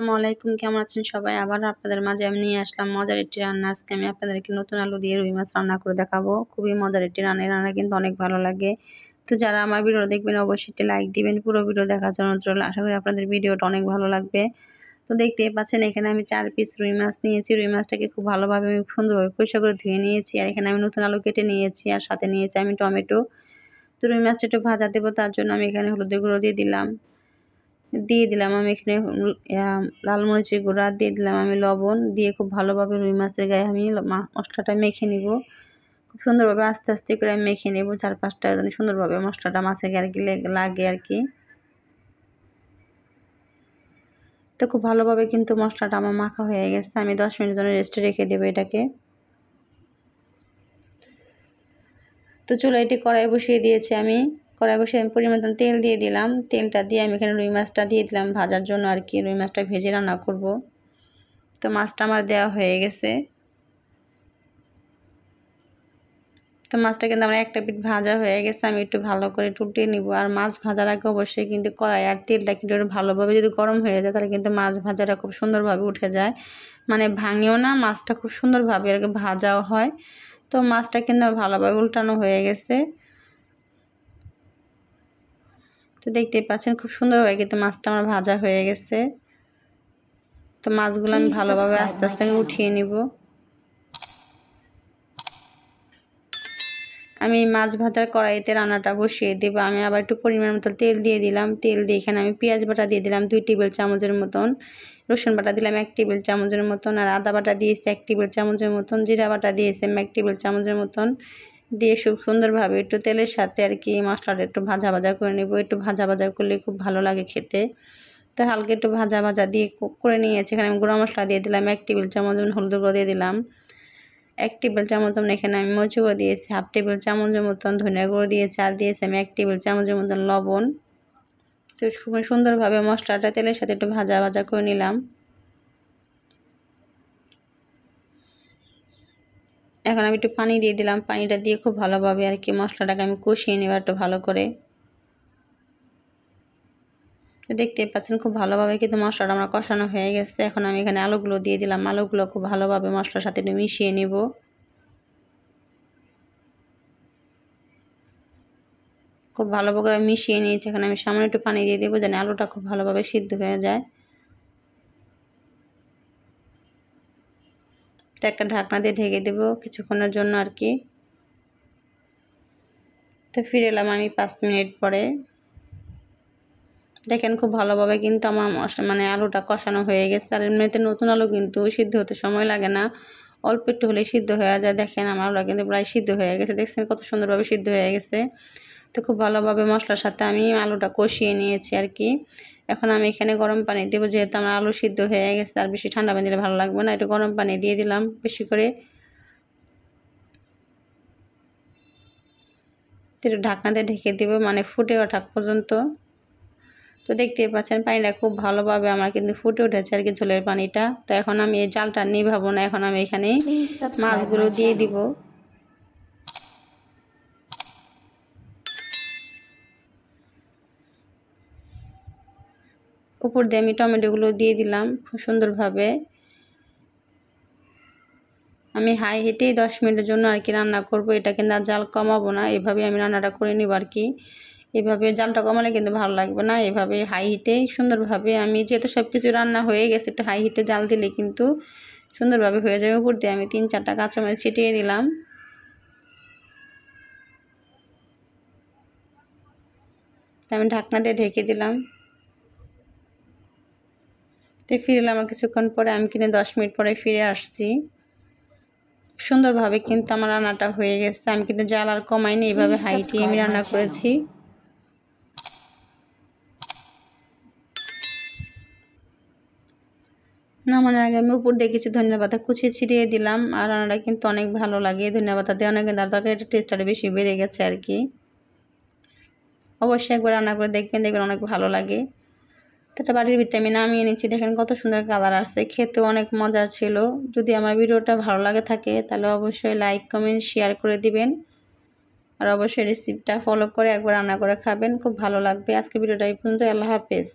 আসসালামু আলাইকুম, কেমন আছেন সবাই? আবার আপনাদের মাঝে আমি নিয়ে আসলাম মজার একটি রান্না। আজকে আমি আপনাদেরকে নতুন আলু দিয়ে রুই মাছ রান্না করে দেখাবো। খুবই মজার একটি রান্না, এই রান্না কিন্তু অনেক ভালো লাগে। তো যারা আমার ভিডিও দেখবেন অবশ্যই একটি লাইক দিবেন। পুরো ভিডিও দেখার জন্য আশা করি আপনাদের ভিডিওটা অনেক ভালো লাগবে। তো দেখতেই পাচ্ছেন এখানে আমি 4 পিস রুই মাছ নিয়েছি। রুই মাছটাকে খুব ভালোভাবে আমি সুন্দরভাবে পরিষ্কার করে ধুয়ে নিয়েছি। আর এখানে আমি নতুন আলু কেটে নিয়েছি, আর সাথে নিয়েছি আমি টমেটো। তো রুই মাছটা একটু ভাজা দেবো, তার জন্য আমি এখানে হলুদের গুঁড়ো দিয়ে দিলাম আমি এখানে লাল মরিচের গুঁড়া দিয়ে দিলাম, আমি লবণ দিয়ে খুব ভালোভাবে রুই মাছের গায়ে আমি মশলাটা মেখে নিব। খুব সুন্দরভাবে আস্তে আস্তে করে আমি মেখে নেব, 4-5টা যেন সুন্দরভাবে মশলাটা মাছের গায়ে আর কি লাগে আর কি। তো খুব ভালোভাবে কিন্তু মশলাটা আমার মাখা হয়ে গেছে। আমি 10 মিনিট জন্য রেস্টে রেখে দেবো এটাকে। তো চুলাইটি কড়াই বসিয়ে দিয়েছি আমি। কড়াই বসিয়ে আমি পরিমাণ মতন তেল দিয়ে দিলাম। তেলটা দিয়ে আমি এখানে রুই মাছটা দিয়ে দিলাম ভাজার জন্য আর কি। রুই মাছটা ভেজে রান্না করব। তো মাছটা আমার দেওয়া হয়ে গেছে। তো মাছটা কিন্তু আমার একটা পিঠ ভাজা হয়ে গেছে। আমি একটু ভালো করে উল্টিয়ে নিব। আর মাছ ভাজার আগে অবশ্যই কিন্তু কড়াই আর তেলটা কিন্তু ভালোভাবে যদি গরম হয়ে যায় তাহলে কিন্তু মাছ ভাজাটা খুব সুন্দরভাবে উঠে যায়, মানে ভাঙেও না, মাছটা খুব সুন্দরভাবে আর কি ভাজাও হয়। তো মাছটা কিন্তু ভালোভাবে উল্টানো হয়ে গেছে। তো দেখতেই পাচ্ছেন খুব সুন্দরভাবে কিন্তু মাছটা আমার ভাজা হয়ে গেছে। তো মাছগুলো আমি ভালোভাবে আস্তে আস্তে উঠিয়ে নিব। আমি মাছ ভাজার কড়াইতে রান্নাটা বসিয়ে দেব। আমি আবার একটু পরিমাণ মতো তেল দিয়ে দিলাম। তেল দিয়ে এখানে আমি পেঁয়াজ বাটা দিয়ে দিলাম 2 টেবিল চামচের মতন, রসুন বাটা দিলাম 1 টেবিল চামচের মতন, আর আদা বাটা দিয়েছি 1 টেবিল চামচের মতন, জিরা বাটা দিয়েছি 1 টেবিল চামচের মতন দিয়ে খুব সুন্দরভাবে একটু তেলের সাথে আর কি মশলাটা একটু ভাজা ভাজা করে নেব। একটু ভাজা ভাজা করলে খুব ভালো লাগে খেতে। তো হালকা একটু ভাজা ভাজা দিয়ে করে নিয়েছি। এখানে আমি গুঁড়া মশলা দিয়ে দিলাম 1 টেবিল চামচ, হলুদ গুঁড়ো দিয়ে দিলাম 1 টেবিল চামচ, এখানে আমি মরিচ গুঁড়ো দিয়েছি 1/2 টেবিল চামচের মতন, ধনিয়া গুঁড়ো দিয়েছি আর দিয়েছি আমি 1 টেবিল চামচের মতন লবণ। তো খুব সুন্দরভাবে মশলাটা তেলের সাথে একটু ভাজা ভাজা করে নিলাম। এখন আমি একটু পানি দিয়ে দিলাম। পানিটা দিয়ে খুব ভালোভাবে আর কি মশলাটাকে আমি কষিয়ে নেব একটু ভালো করে। তো দেখতেই পাচ্ছেন খুব ভালোভাবে কিন্তু মশলাটা আমার কষানো হয়ে গেছে। এখন আমি এখানে আলুগুলো দিয়ে দিলাম। আলুগুলো খুব ভালোভাবে মশলার সাথে একটু মিশিয়ে নেব। খুব ভালোভাবে মিশিয়ে নিয়েছি। এখন আমি সামান্য একটু পানি দিয়ে দেবো যেন আলুটা খুব ভালোভাবে সিদ্ধ হয়ে যায়। তো একটা ঢাকনা দিয়ে ঢেকে দেবো কিছুক্ষণের জন্য আর কি। তো ফিরে এলাম আমি 5 মিনিট পরে। দেখেন খুব ভালোভাবে কিন্তু আমার আলুটা কষানো হয়ে গেছে। আর এমনিতে নতুন আলু কিন্তু সিদ্ধ হতে সময় লাগে না, অল্প একটু হলে সিদ্ধ হয়ে যায়। দেখেন আমার আলুটা কিন্তু প্রায় সিদ্ধ হয়ে গেছে। দেখছেন কত সুন্দরভাবে সিদ্ধ হয়ে গেছে। তো খুব ভালোভাবে মশলার সাথে আমি আলুটা কষিয়ে নিয়েছি আর কি। এখন আমি এখানে গরম পানি দেবো, যেহেতু আমার আলু সিদ্ধ হয়ে গেছে। আর বেশি ঠান্ডা পানি দিলে ভালো লাগবে না, একটু গরম পানি দিয়ে দিলাম বেশি করে। একটু ঢাকনা দিয়ে ঢেকে দেবো, মানে ফুটে ওঠা পর্যন্ত। তো দেখতেই পাচ্ছেন পানিটা খুব ভালোভাবে আমার কিন্তু ফুটে উঠেছে আর কি, ঝোলের পানিটা। তো এখন আমি এই জালটা নিভাবো না, এখন আমি এখানে মাছগুলো দিয়ে দিব। উপর দিয়ে আমি টমেটোগুলো দিয়ে দিলাম খুব সুন্দরভাবে। আমি হাই হিটেই 10 মিনিটের জন্য আর কি রান্না করব। এটা কিন্তু আর জাল কমাবো না, এভাবে আমি রান্নাটা করে নিব আর কি। এভাবে জালটা কমালে কিন্তু ভালো লাগবে না। এভাবে হাই হিটেই সুন্দরভাবে, আমি যেহেতু সব কিছু রান্না হয়ে গেছে, একটু হাই হিটে জাল দিলে কিন্তু সুন্দরভাবে হয়ে যাবে। উপর দিয়ে আমি 3-4টা কাঁচামরিচ ছিটিয়ে দিলাম। তো আমি ঢাকনা দিয়ে ঢেকে দিলাম। তো ফিরে এলাম কিছুক্ষণ পরে। আমি কিন্তু 10 মিনিট পরে ফিরে আসছি। সুন্দরভাবে কিন্তু আমার রান্নাটা হয়ে গেছে। আমি কিন্তু জাল আর কমাইনি, এইভাবে হাইটে আমি রান্না করেছি। নামানোর আগে আমি উপর দিয়ে কিছু ধনিয়া পাতা কুচিয়ে ছিটিয়ে দিলাম। আর রান্নাটা কিন্তু অনেক ভালো লাগে ধনিয়া পাতা দিয়ে, অনেক কিন্তু তরকারিটা টেস্ট আরও বেশি বেড়ে গেছে আর কি। অবশ্যই একবার রান্না করে দেখবেন, দেখবেন অনেক ভালো লাগে। তো একটা বাটির ভিতরে আমি নামিয়ে নিচ্ছি। দেখেন কত সুন্দর কালার আসছে, খেতেও অনেক মজার ছিল। যদি আমার ভিডিওটা ভালো লাগে থাকে তাহলে অবশ্যই লাইক কমেন্ট শেয়ার করে দিবেন। আর অবশ্যই রেসিপিটা ফলো করে একবার রান্না করে খাবেন, খুব ভালো লাগবে। আজকে ভিডিওটা এই পর্যন্ত। আল্লাহ হাফেজ।